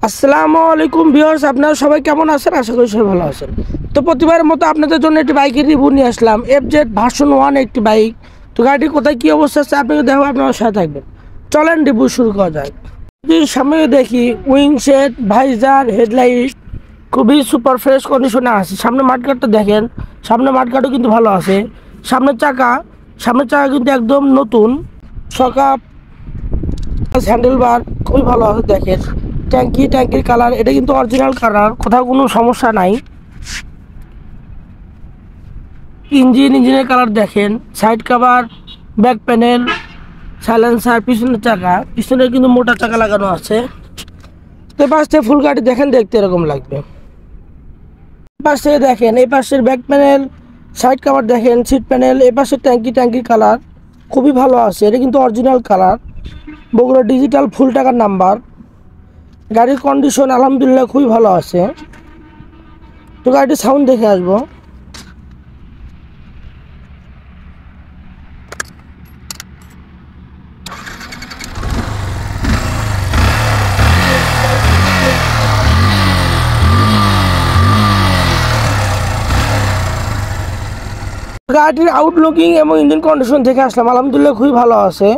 আসসালামু আলাইকুম ভিউয়ার্স, আপনারা সবাই কেমন আছেন? আশা করি সবাই ভালো আছেন। তো প্রতিবারের মতো আপনাদের জন্য একটি বাইকের রিভিউ নিয়ে আসলাম। FZ ভার্সন 1 একটি বাইক। তো গাড়িটির কোথায় কী অবস্থা আছে আপনাকে দেখো, আপনারা সাথে থাকবেন। চলেন রিভিউ শুরু করা যাক। যদি সামনে দেখি উইং সেট, ভাইজার, হেডলাইট খুবই সুপার ফ্রেশ কন্ডিশনে আছে। সামনে মাঠগাটটা দেখেন, সামনে মাঠগাটও কিন্তু ভালো আছে। সামনের চাকা কিন্তু একদম নতুন। সকাপ হ্যান্ডেলবার খুবই ভালো আছে দেখেন। ট্যাঙ্কির কালার এটা কিন্তু অরিজিনাল কালার, কোথাও কোনো সমস্যা নাই। ইঞ্জিনের কালার দেখেন, side cover, back panel, silencer, পিছনের চাকা, পিছনে কিন্তু মোটা চাকা লাগানো আছে। তো পাশে ফুল গাড়ি দেখেন, দেখতে এরকম লাগবে। পাশে দেখেন এই পাশের ব্যাক প্যানেল, সাইড কভার দেখেন, সিট প্যানেল, এই পাশের ট্যাঙ্কির কালার খুবই ভালো আছে। এটা কিন্তু অরিজিনাল কালার, বগুড়া ডিজিটাল ফুল টাকার নাম্বার। গাড়ির কন্ডিশন আলহামদুলিল্লাহ খুবই ভালো আছে। তো গাড়িটির সাউন্ড দেখে আসবো। গাড়িটির আউটলুকিং এবং ইঞ্জিন কন্ডিশন দেখে আসলাম, আলহামদুলিল্লাহ খুবই ভালো আছে।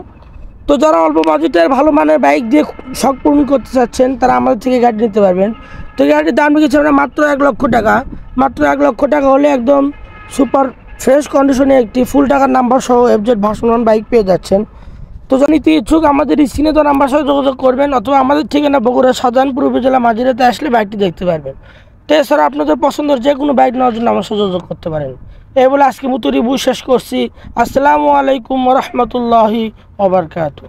তো যারা অল্প বাজেটের ভালো মানের বাইক দিয়ে শখ পূরণ করতে চাচ্ছেন তারা আমাদের থেকে গাড়ি নিতে পারবেন। তো গাড়িটির দাম রেখেছি আমরা মাত্র 1 লক্ষ টাকা। মাত্র 1 লক্ষ টাকা হলে একদম সুপার ফ্রেশ কন্ডিশনে একটি ফুল টাকার নাম্বার সহ FZ ভার্সন 1 বাইক পেয়ে যাচ্ছেন। তো যারা নিতে ইচ্ছুক আমাদের স্ক্রিনে তো নাম্বার সহ যোগাযোগ করবেন, অথবা আমাদের ঠিকানা বগুড়া শাহজাহানপুর উপজেলা মাঝিরাতে আসলে বাইকটি দেখতে পারবেন। তো এছাড়া আপনাদের পছন্দের যে কোনো বাইক নেওয়ার জন্য আমার সাথে যোগাযোগ করতে পারেন। এই বলে আজকে মতো রিভিউ শেষ করছি। আসসালামু আলাইকুম ওয়া রাহমাতুল্লাহি ওয়া বারাকাতুহু।